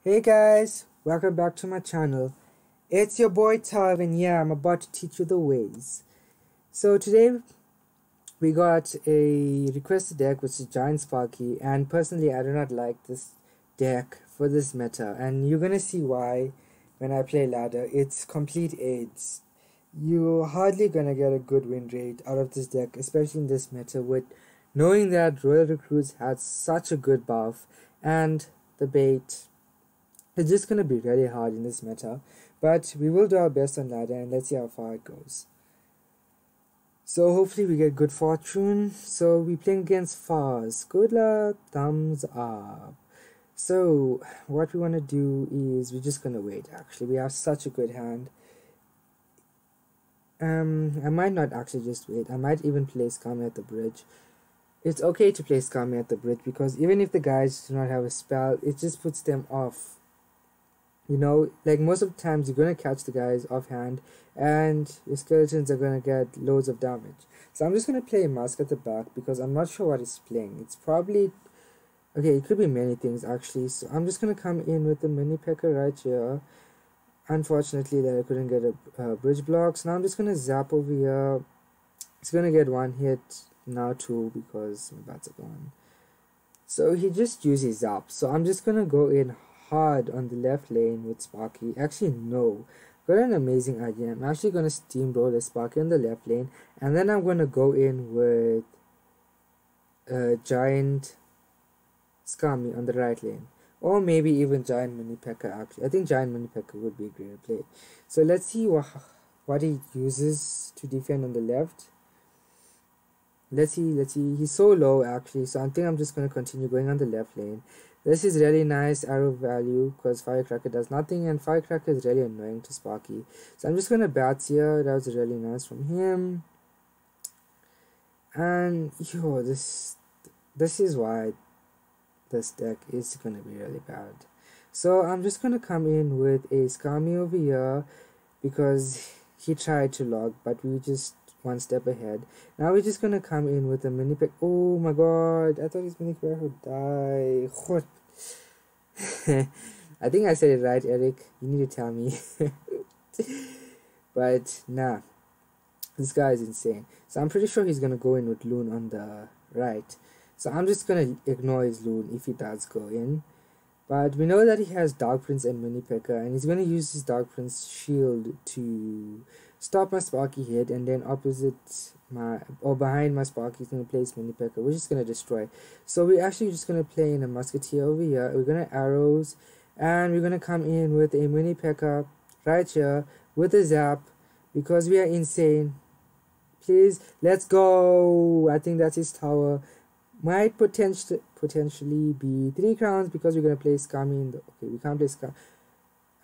Hey guys, welcome back to my channel. It's your boy Tav, and yeah, I'm about to teach you the ways. So today we got a requested deck which is Giant Sparky, and personally I do not like this deck for this meta, and you're gonna see why when I play ladder. It's complete AIDS. You're hardly gonna get a good win rate out of this deck, especially in this meta with knowing that Royal Recruits had such a good buff and the bait. It's just gonna be really hard in this meta, but we will do our best on ladder and let's see how far it goes. So hopefully we get good fortune. So we playing against Fars. Good luck, thumbs up. So what we want to do is we're just gonna wait. Actually, we have such a good hand. I might not actually just wait. I might even play Scammy at the bridge. It's okay to play Scammy at the bridge because even if the guys do not have a spell, it just puts them off. You know, like most of the times you're gonna catch the guys offhand and your skeletons are gonna get loads of damage. So I'm just gonna play a mask at the back because I'm not sure what it's playing. It's probably okay, it could be many things actually. So I'm just gonna come in with the mini P.E.K.K.A right here. Unfortunately that I couldn't get a bridge block. So now I'm just gonna zap over here. It's gonna get one hit, now two because my bats are gone. So he just uses zap. So I'm just gonna go in hard on the left lane with Sparky. Actually, no. Got an amazing idea. I'm actually gonna steamroll the Sparky on the left lane, and then I'm gonna go in with Giant Scammy on the right lane, or maybe even Giant Mini P.E.K.K.A. Actually, I think Giant Mini P.E.K.K.A would be a great play. So let's see what he uses to defend on the left. Let's see. He's so low actually, so I think I'm just gonna continue going on the left lane. This is really nice arrow value because Firecracker does nothing and Firecracker is really annoying to Sparky. So I'm just gonna bats here. That was really nice from him. And yo, this is why this deck is gonna be really bad. So I'm just gonna come in with a Scammy over here because he tried to log, but we just one step ahead. Now we're just gonna come in with a mini pick. Oh my god, I thought his mini pick would die. What? I think I said it right, Eric. You need to tell me. But nah, this guy is insane. So I'm pretty sure he's gonna go in with Loon on the right. So I'm just gonna ignore his Loon if he does go in. But we know that he has Dark Prince and Mini P.E.K.K.A, and he's going to use his Dark Prince shield to stop my Sparky hit, and then opposite my or behind my Sparky he's going to place Mini P.E.K.K.A, which is going to destroy. So we're actually just going to play in a Musketeer over here. We're going to arrows, and we're going to come in with a Mini P.E.K.K.A right here with a zap because we are insane. Please, let's go. I think that's his tower. Might potentially be 3 crowns because we're gonna play Scammy in the okay, we can't play Scam.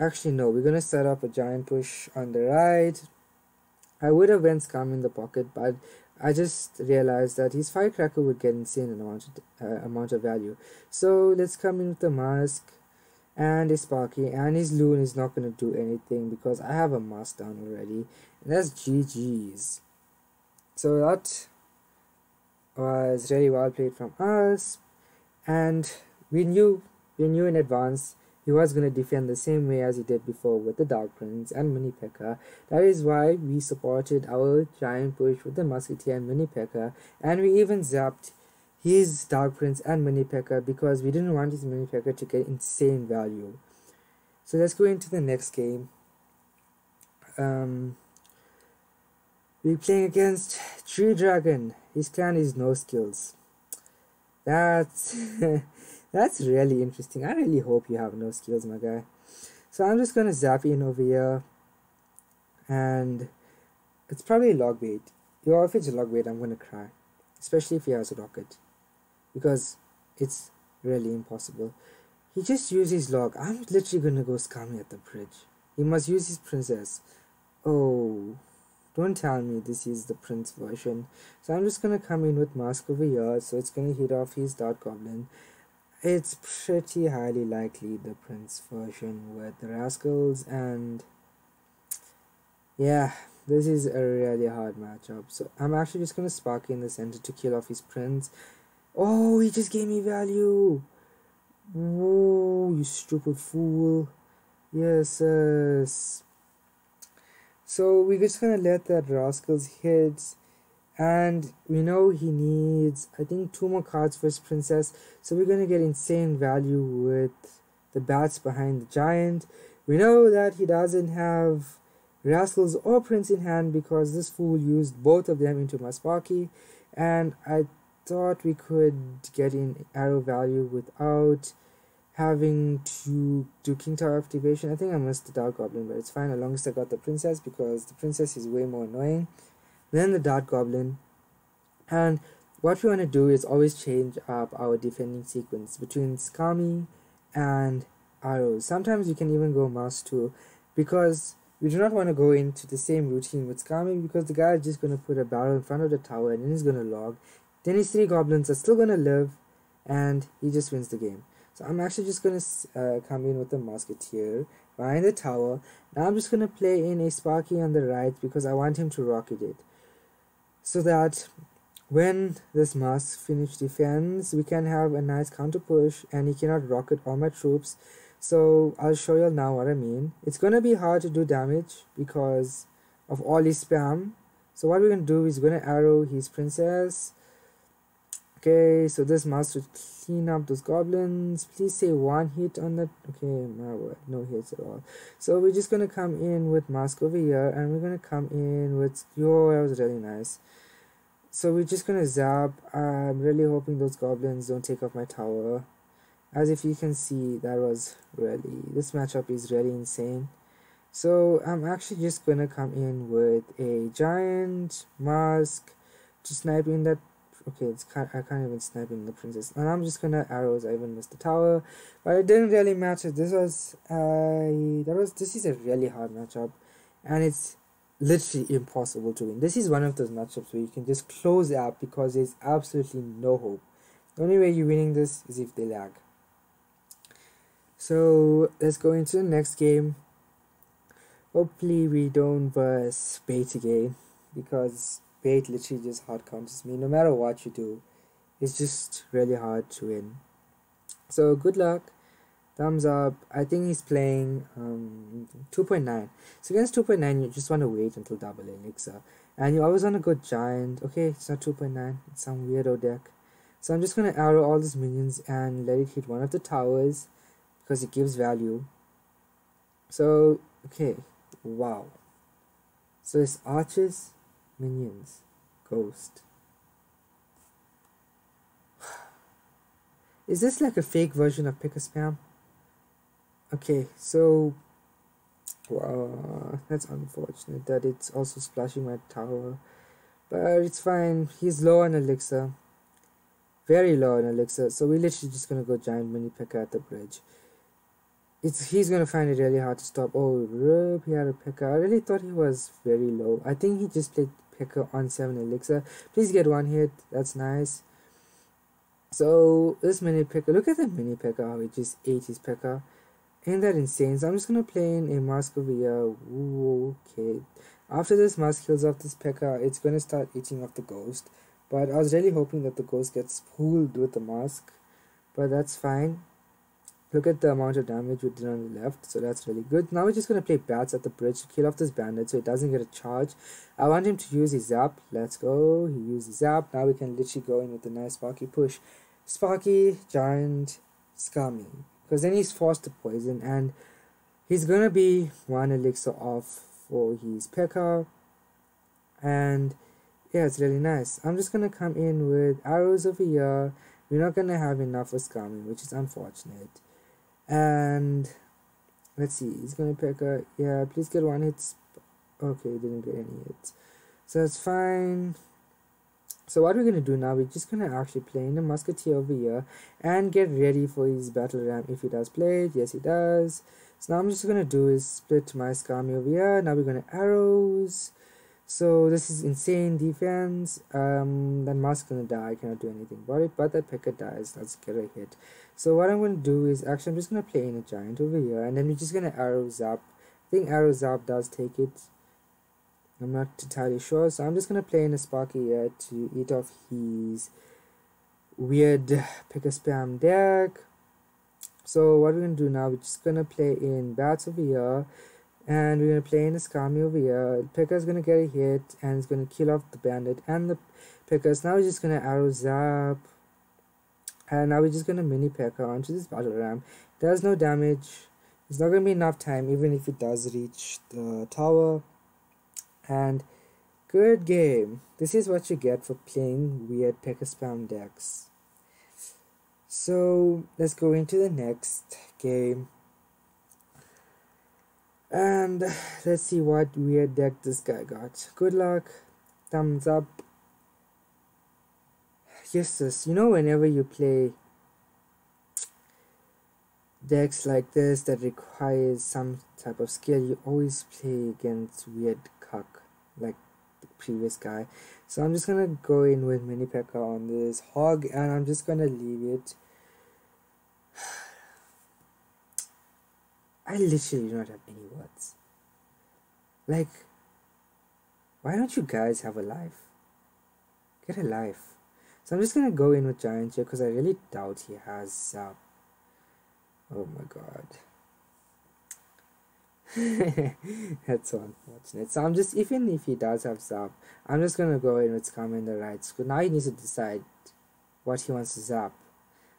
Actually no, we're gonna set up a giant push on the right. I would have went Scammy in the pocket, but I just realized that his Firecracker would get insane amount of value. So let's come in with the mask and a Sparky, and his Loon is not gonna do anything because I have a mask down already. And that's GG's. So that was really well played from us, and we knew in advance he was going to defend the same way as he did before with the Dark Prince and Mini P.E.K.K.A. That is why we supported our giant push with the Musketeer and Mini P.E.K.K.A, and we even zapped his Dark Prince and Mini P.E.K.K.A because we didn't want his Mini P.E.K.K.A to get insane value. So let's go into the next game. We're playing against Tree Dragon. His clan is no skills. That's that's really interesting. I really hope you have no skills, my guy. So I'm just gonna zap in over here, and it's probably log bait. Yo, if it's log bait, I'm gonna cry, especially if he has a rocket, because it's really impossible. He just uses log. I'm literally gonna go Scammy at the bridge. He must use his princess. Oh. Don't tell me this is the Prince version. So I'm just gonna come in with Mask over here, so it's gonna hit off his Dart Goblin. It's pretty highly likely the Prince version with the Rascals, and yeah, this is a really hard matchup. So I'm actually just gonna Sparky in the center to kill off his Prince. Oh, he just gave me value. Whoa, you stupid fool. Yes, yes. So we're just gonna let that rascals hit, and we know he needs, I think, 2 more cards for his princess. So we're gonna get insane value with the bats behind the giant. We know that he doesn't have rascals or prince in hand because this fool used both of them into my Sparky, and I thought we could get in arrow value without having to do King Tower activation. I think I missed the Dark Goblin, but it's fine as long as I got the princess, because the princess is way more annoying than the Dark Goblin. And what we want to do is always change up our defending sequence between Skami and arrows. Sometimes you can even go mouse too, because we do not want to go into the same routine with Skami, because the guy is just going to put a barrel in front of the tower and then he's going to log. Then his 3 goblins are still going to live and he just wins the game. So I'm actually just going to come in with the musketeer behind the tower. Now I'm just going to play in a Sparky on the right because I want him to rocket it, so that when this mask finish defense, we can have a nice counter push and he cannot rocket all my troops. So I'll show you now what I mean. It's going to be hard to do damage because of all his spam. So what we're going to do is we're going to arrow his princess. Okay, so this mask should clean up those goblins. Please say 1 hit on that. Okay, my word, no hits at all. So we're just gonna come in with mask over here, and we're gonna come in with, yo, that was really nice. So we're just gonna zap. I'm really hoping those goblins don't take off my tower. As if you can see, that was really, this matchup is really insane. So I'm actually just gonna come in with a giant mask to snipe in that. Okay, I can't even snipe in the princess, and I'm just gonna arrows. I even missed the tower, but it didn't really matter. This is a really hard matchup, and it's literally impossible to win. This is one of those matchups where you can just close it up because there's absolutely no hope. The only way you're winning this is if they lag. So let's go into the next game. Hopefully we don't verse bait again, because bait literally just hard counters me. No matter what you do, it's just really hard to win. So good luck. Thumbs up. I think he's playing 2.9. So against 2.9, you just want to wait until double elixir, and you always want to go giant. Okay, it's not 2.9. It's some weirdo deck. So I'm just gonna arrow all these minions and let it hit one of the towers because it gives value. So okay, wow. So it's archers, minions, ghost. Is this like a fake version of pick a spam? Okay, so that's unfortunate that it's also splashing my tower, but it's fine. He's low on elixir, very low on elixir, so we're literally just gonna go giant mini P.E.K.K.A at the bridge. He's gonna find it really hard to stop. Oh, rip, he had a P.E.K.K.A. I really thought he was very low. I think he just played P.E.K.K.A on 7 elixir. Please get 1 hit. That's nice. So this mini P.E.K.K.A, look at the mini P.E.K.K.A, how he just ate his P.E.K.K.A. Ain't that insane? So I'm just gonna play in a mask over here. Ooh, okay. After this mask kills off this P.E.K.K.A, it's gonna start eating off the ghost. But I was really hoping that the ghost gets pulled with the mask. But that's fine. Look at the amount of damage we did on the left, so that's really good. Now we're just going to play bats at the bridge to kill off this bandit so it doesn't get a charge. I want him to use his zap. Let's go. He used his zap. Now we can literally go in with a nice Sparky push. Sparky, giant, Skami. Because then he's forced to poison, and he's going to be 1 elixir off for his P.E.K.K.A. And yeah, it's really nice. I'm just going to come in with arrows over here. We're not going to have enough for Skami, which is unfortunate. And let's see, he's gonna pick a, yeah, please get 1 hit. Okay, didn't get any hits, so that's fine. So what we're gonna do now, we're just gonna actually play in the musketeer over here and get ready for his battle ram if he does play it. Yes, he does. So now I'm just gonna do is split my Skami over here. Now we're gonna arrows. So this is insane defense. That mask gonna die. I cannot do anything about it, but that P.E.K.K.A dies. Let's get a hit. So what I'm gonna do is actually I'm just gonna play in a giant over here, and then we're just gonna arrow zap. I think arrow zap does take it. I'm not entirely sure. So I'm just gonna play in a Sparky here to eat off his weird P.E.K.K.A spam deck. So what we're gonna do now, we're just gonna play in bats over here, and we're gonna play in the Skami over here. Pekka's gonna get a hit, and it's gonna kill off the bandit and the Pekkas. Now we're just gonna arrow zap, and now we're just gonna mini Pekka onto this battle ram. Does no damage. It's not gonna be enough time, even if it does reach the tower. And good game. This is what you get for playing weird Pekka spam decks. So let's go into the next game, and let's see what weird deck this guy got. Good luck, thumbs up. Yes, sis, you know, whenever you play decks like this that requires some type of skill, you always play against weird cuck like the previous guy. So I'm just gonna go in with mini Pekka on this hog, and I'm just gonna leave it. I literally do not have any words. Like, why don't you guys have a life? Get a life. So I'm just gonna go in with Giant here because I really doubt he has Zap. Oh my god. That's so unfortunate. So I'm just, even if he does have Zap, I'm just gonna go in with Scum in the right. So now he needs to decide what he wants to zap.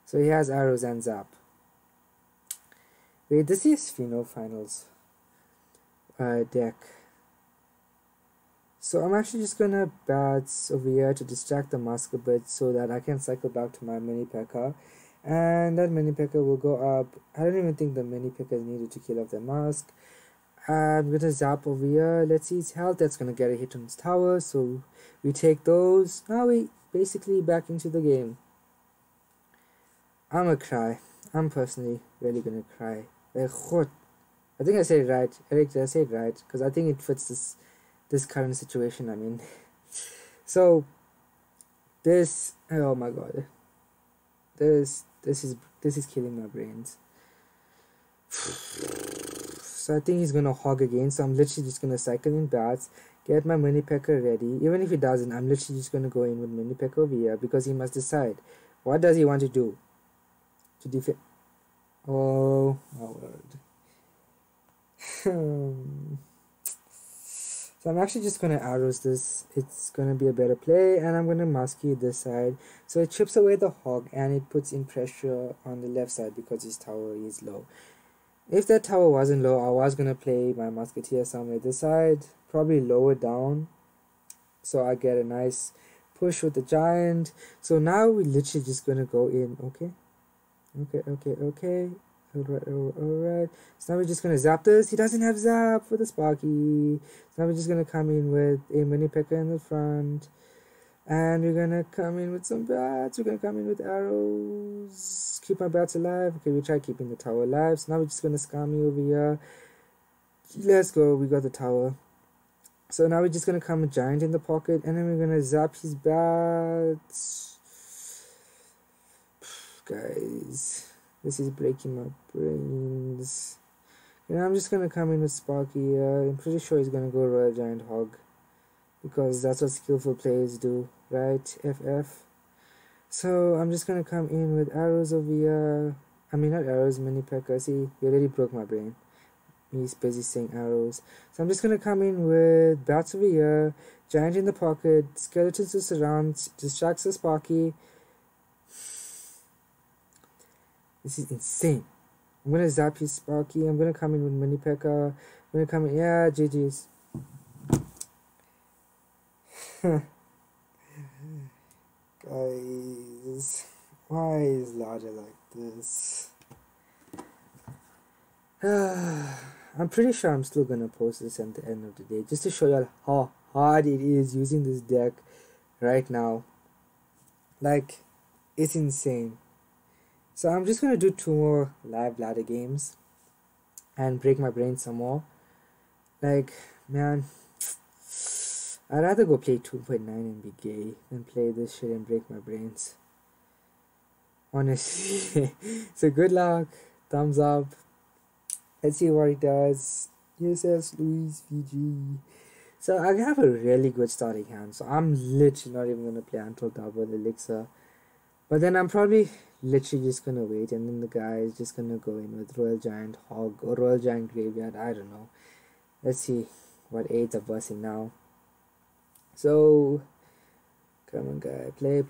So he has arrows and zap. Wait, this is Fino Finals deck. So I'm actually just gonna bats over here to distract the Musk a bit so that I can cycle back to my mini Pekka. And that mini Pekka will go up. I don't even think the mini Pekka is needed to kill off the Musk. I'm gonna zap over here. Let's see his health. That's gonna get a hit on his tower. So we take those. Now we basically back into the game. I'm gonna cry. I'm personally really gonna cry. I think I said it right. Eric, did I say it right? Because I think it fits this current situation I'm in. So this, oh my god, this is killing my brains. So I think he's gonna hog again. So I'm literally just gonna cycle in bats, get my mini Pekka ready. Even if he doesn't, I'm literally just gonna go in with mini Pekka over here because he must decide what does he want to do to defend. Oh my word. So I'm actually just gonna arrows this. It's gonna be a better play, and I'm gonna musky this side. So it chips away the hog and it puts in pressure on the left side because his tower is low. If that tower wasn't low, I was gonna play my musketeer somewhere this side, probably lower down, so I get a nice push with the giant. So now we're literally just gonna go in. Okay. Alright. So now we're just gonna zap this. He doesn't have zap for the Sparky. So now we're just gonna come in with a mini Pekka in the front. And we're gonna come in with some bats. We're gonna come in with arrows. Keep my bats alive. Okay, we try keeping the tower alive. So now we're just gonna scam you over here. Let's go. We got the tower. So now we're just gonna come with giant in the pocket, and then we're gonna zap his bats. Guys, this is breaking my brains. And I'm just gonna come in with Sparky. I'm pretty sure he's gonna go Royal Giant Hog because that's what skillful players do, right? FF. So I'm just gonna come in with arrows over here. I mean, not arrows, mini Pekka. See, you already broke my brain. He's busy saying arrows. So I'm just gonna come in with bats over here, giant in the pocket, skeletons to surround, distracts the Sparky. This is insane. I'm gonna zap his Sparky. I'm gonna come in with mini Pekka. I'm gonna come in. Yeah, GG's. Guys, why is Lada like this? I'm pretty sure I'm still gonna post this at the end of the day just to show you how hard it is using this deck right now. Like, it's insane. So I'm just gonna do 2 more live ladder games and break my brain some more. Like, man, I'd rather go play 2.9 and be gay than play this shit and break my brains. Honestly. So good luck. Thumbs up. Let's see what he does. USS Louis VG. So I have a really good starting hand. So I'm literally not even gonna play until double elixir. But then I'm probably literally just gonna wait, and then the guy is just gonna go in with Royal Giant Hog or Royal Giant Graveyard. I don't know. Let's see what aids are bursting now. So, come on, guy, play.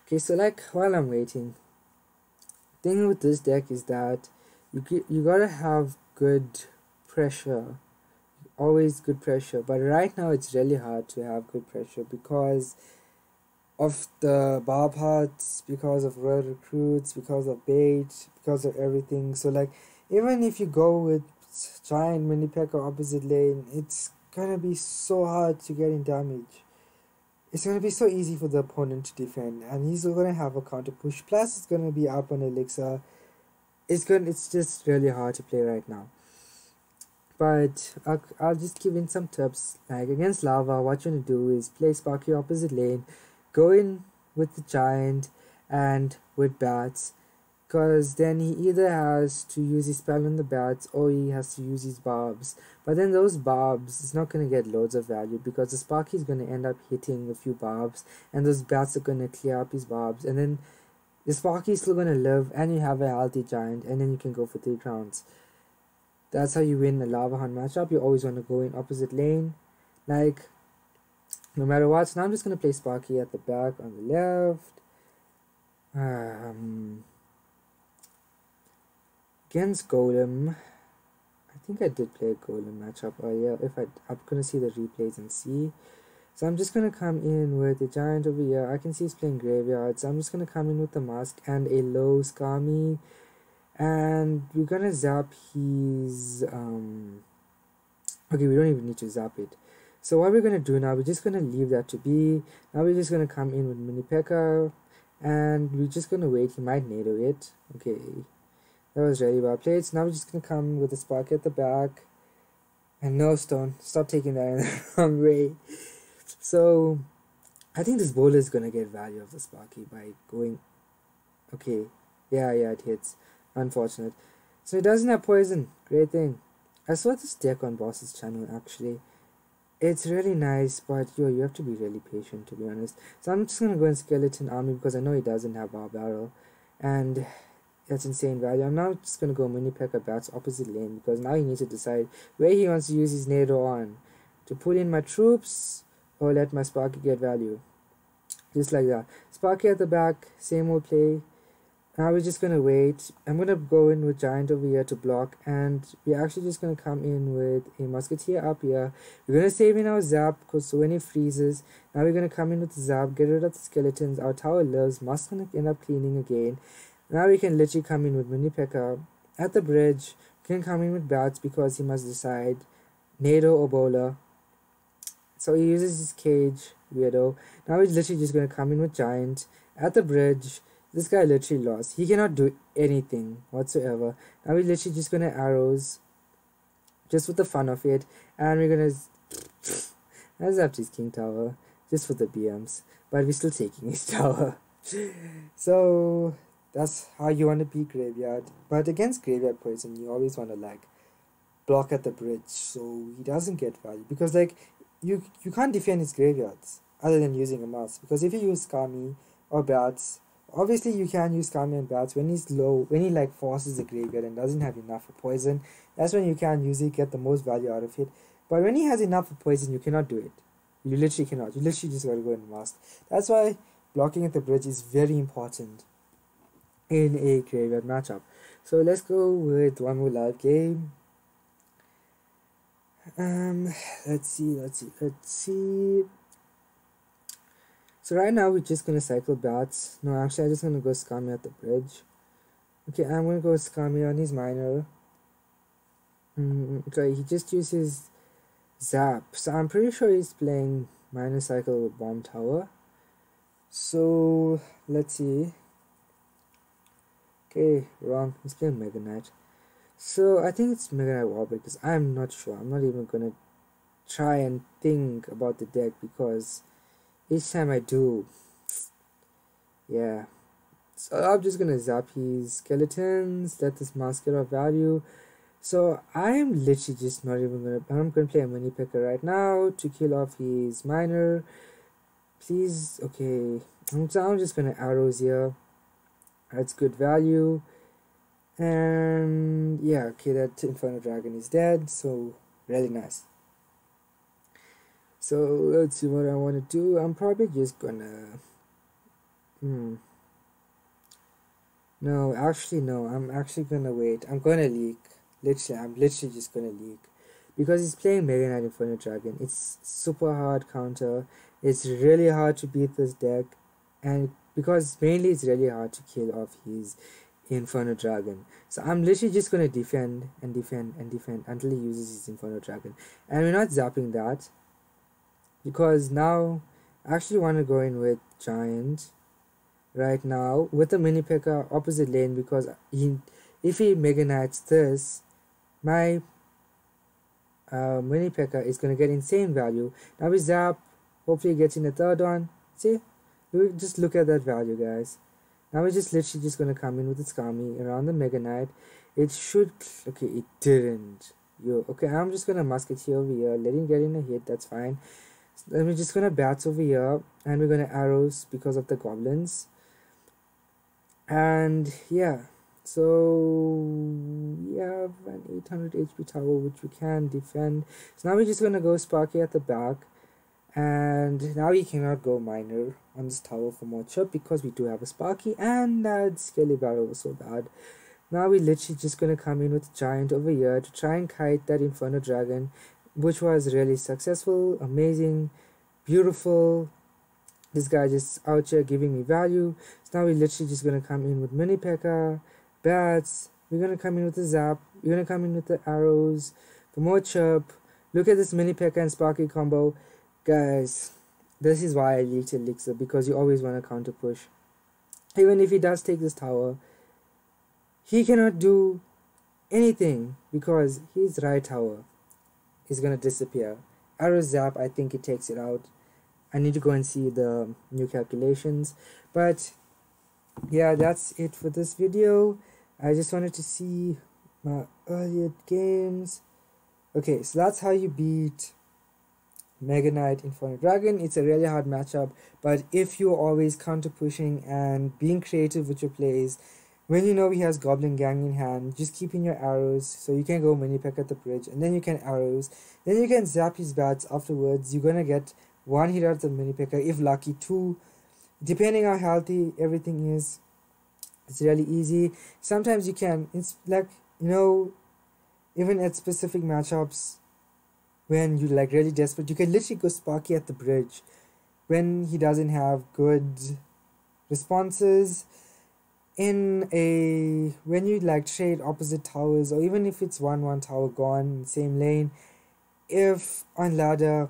Okay, so like while I'm waiting, thing with this deck is that you gotta have good pressure, always good pressure. But right now it's really hard to have good pressure because of the bar parts, because of royal recruits, because of bait, because of everything. So like even if you go with giant mini P.E.K.K.A opposite lane, it's gonna be so hard to get in damage. It's gonna be so easy for the opponent to defend, and he's gonna have a counter push. Plus, it's gonna be up on Elixir. It's just really hard to play right now. But I'll just give in some tips. Like against Lava, what you wanna do is play Sparky opposite lane, go in with the giant and with bats, because then he either has to use his spell on the bats or he has to use his barbs. But then those barbs is not going to get loads of value because the Sparky is going to end up hitting a few barbs, and those bats are going to clear up his barbs, and then the Sparky is still going to live, and you have a healthy giant, and then you can go for 3 crowns. That's how you win the Lava Hunt matchup. You always want to go in opposite lane, like no matter what. So now I'm just going to play Sparky at the back on the left. Against Golem, I think I did play a Golem matchup earlier. I'm gonna see the replays and see. So I'm just gonna come in with the giant over here. I can see he's playing Graveyard, so I'm just gonna come in with the Mask and a low Skami, and we're gonna zap his okay, we don't even need to zap it. So what we're gonna do now, we're just gonna leave that to be. Now we're just gonna come in with mini P.E.K.K.A, and we're just gonna wait. He might NATO it. Okay. That was really well played. So now we're just going to come with the Spark at the back. And no stone. Stop taking that in the wrong way. So, I think this bowler is going to get value of the Sparky by going... Okay. Yeah, it hits. Unfortunate. So it doesn't have poison. Great thing. I saw this deck on Boss's channel actually. It's really nice, but you have to be really patient, to be honest. So I'm just going to go in Skeleton Army because I know he doesn't have Bar Barrel. And... that's insane value. I'm now just going to go mini P.E.K.K.A bats opposite lane because now he needs to decide where he wants to use his NATO on. To put in my troops or let my Sparky get value. Just like that. Sparky at the back, same old play. Now we're just going to wait. I'm going to go in with Giant over here to block, and we're actually just going to come in with a Musketeer up here. We're going to save in our Zap because so when he freezes, now we're going to come in with the Zap, get rid of the skeletons. Our tower lives. Musk's going to end up cleaning again. Now we can literally come in with mini P.E.K.K.A. At the bridge, we can come in with bats because he must decide NATO or bowler. So he uses his cage, weirdo. Now he's literally just going to come in with giant. At the bridge, this guy literally lost. He cannot do anything whatsoever. Now we're literally just going to arrows, just for the fun of it. And we're going to zap his king tower, just for the BMs. But we're still taking his tower. So... that's how you want to beat Graveyard. But against Graveyard Poison, you always want to like block at the bridge so he doesn't get value. Because like you can't defend his graveyards other than using a mouse. Because if you use Skami or bats, obviously you can use Skami and bats when he's low, when he like forces the graveyard and doesn't have enough for poison. That's when you can use it, get the most value out of it. But when he has enough for poison, you cannot do it. You literally cannot. You literally just gotta go and mask. That's why blocking at the bridge is very important in a graveyard matchup. So let's go with one more live game. Let's see. So right now we're just gonna cycle bats. No, actually I'm just gonna go Skami at the bridge. Okay, I'm gonna go Skami on his miner. Okay, he just uses Zap. So I'm pretty sure he's playing miner cycle with bomb tower. So let's see. Okay, wrong. He's playing Mega Knight. So I think it's Mega Knight Warbreak because I'm not sure. I'm not even gonna try and think about the deck because each time I do, yeah. So I'm just gonna zap his skeletons, let this mask get off value. So I'm literally just not even gonna. I'm gonna play a mini P.E.K.K.A right now to kill off his miner. Please, okay. So I'm just gonna arrows here. That's good value. And yeah, okay, that Inferno Dragon is dead, so really nice. So let's see what I want to do. I'm probably just gonna no, actually no, I'm actually gonna wait. I'm gonna leak. I'm literally just gonna leak. Because he's playing Mega Knight Inferno Dragon. It's super hard counter. It's really hard to beat this deck. And because mainly it's really hard to kill off his Inferno Dragon. So I'm literally just gonna defend and defend and defend until he uses his Inferno Dragon. And we're not zapping that. Because now I actually want to go in with Giant right now with the Mini P.E.K.K.A opposite lane, because if he Mega Knights this, my Mini P.E.K.K.A is going to get insane value. Now we zap, hopefully gets in the third one. See, just look at that value, guys. Now we're just literally just going to come in with the Skami around the Mega Knight. It should, okay, it didn't. Okay, I'm just going to Musketeer over here, let him get in a hit, that's fine. Then we're just gonna bats over here, and we're gonna arrows because of the goblins. And yeah, so we have an 800 HP tower which we can defend. So now we're just gonna go Sparky at the back, and now we cannot go Miner on this tower for more chip because we do have a Sparky, and that Skelly Barrel was so bad. Now we're literally just gonna come in with Giant over here to try and kite that Inferno Dragon, which was really successful, amazing, beautiful. This guy just out here giving me value. So now we're literally just gonna come in with Mini P.E.K.K.A, bats, we're gonna come in with the zap, we're gonna come in with the arrows for more chirp. Look at this Mini P.E.K.K.A and Sparky combo. Guys, this is why I leaked Elixir, because you always want to counter push. Even if he does take this tower, he cannot do anything because his right tower is gonna disappear. Arrow zap, I think it takes it out. I need to go and see the new calculations. But yeah, that's it for this video. I just wanted to see my earlier games. Okay, so that's how you beat Mega Knight Inferno Dragon. It's a really hard matchup, but if you're always counter pushing and being creative with your plays, when you know he has Goblin Gang in hand, just keep in your arrows, so you can go Mini P.E.K.K.A at the bridge, and then you can arrows, then you can zap his bats afterwards. You're gonna get one hit out of the Mini P.E.K.K.A, if lucky, two, depending how healthy everything is. It's really easy. Sometimes you can, it's like, you know, even at specific matchups, when you're like really desperate, you can literally go Sparky at the bridge when he doesn't have good responses. When you like trade opposite towers, or even if it's 1-1 tower gone, same lane, if on ladder,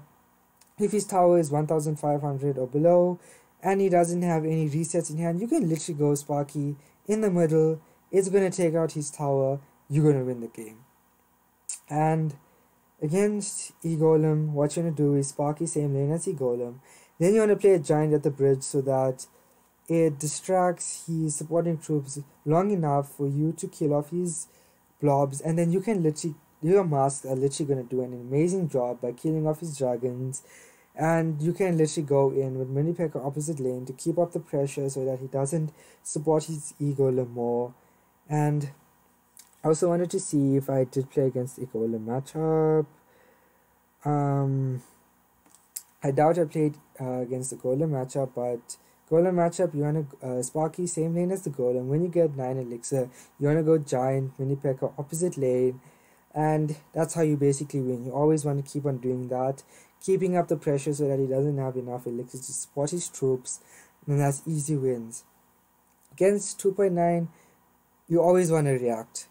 if his tower is 1500 or below, and he doesn't have any resets in hand, you can literally go Sparky in the middle. It's gonna take out his tower, you're gonna win the game. And against E-Golem, what you're gonna do is Sparky same lane as E-Golem. Then you wanna play a Giant at the bridge so that it distracts his supporting troops long enough for you to kill off his blobs, and then you can literally, your masks are literally going to do an amazing job by killing off his dragons, and you can literally go in with Mini P.E.K.K.A opposite lane to keep up the pressure so that he doesn't support his E-Golem more. And I also wanted to see if I did play against the E-Golem matchup. I doubt I played against the Golem matchup, but Golem matchup, you want to Sparky same lane as the Golem. When you get 9 elixir, you want to go Giant, Mini P.E.K.K.A opposite lane, and that's how you basically win. You always want to keep on doing that, keeping up the pressure so that he doesn't have enough elixir to support his troops, and that's easy wins. Against 2.9, you always want to react.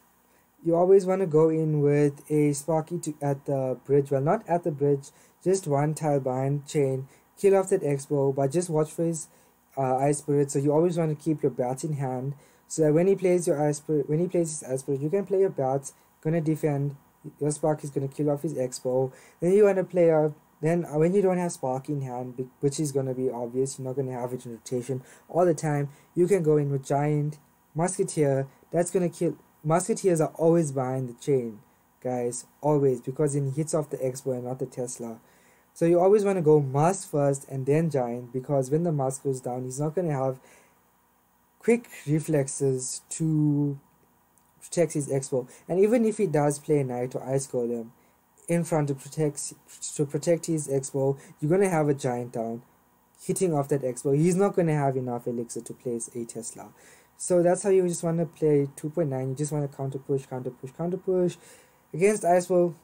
You always want to go in with a Sparky at the bridge. Well, not at the bridge, just one tile behind chain, kill off that Expo, but just watch for his Ice Spirit. So you always want to keep your bats in hand, so that when he plays your Ice Spirit, when he plays his Ice Spirit, you can play your bats, gonna defend. Your Spark is gonna kill off his Expo. Then you want to play when you don't have Sparky in hand, which is gonna be obvious, you're not gonna have it in rotation all the time. You can go in with Giant, Musketeer. That's gonna kill. Musketeers are always behind the chain, guys, always, because then he hits off the Expo and not the Tesla. So you always want to go mask first and then giant, because when the mask goes down, he's not going to have quick reflexes to protect his expo. And even if he does play knight or ice golem in front to protect his expo, you're going to have a giant down hitting off that expo. He's not going to have enough elixir to place a Tesla. So that's how you just want to play 2.9. You just want to counter push, counter push, counter push. Against Icebow,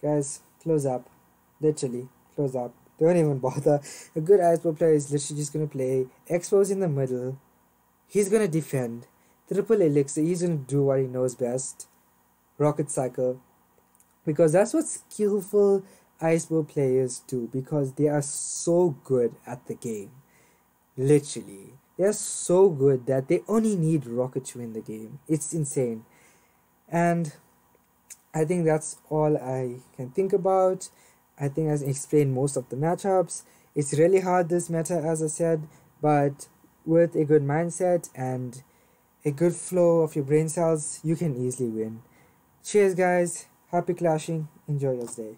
guys, close up. Literally, close up. Don't even bother. A good Icebow player is literally just going to play Expos in the middle. He's going to defend. Triple elixir, he's going to do what he knows best. Rocket cycle. Because that's what skillful Icebow players do. Because they are so good at the game. Literally. They're so good that they only need Rocket to win the game. It's insane. And I think that's all I can think about. I think I've explained most of the matchups. It's really hard, this meta, as I said, but with a good mindset and a good flow of your brain cells, you can easily win. Cheers, guys. Happy clashing. Enjoy your day.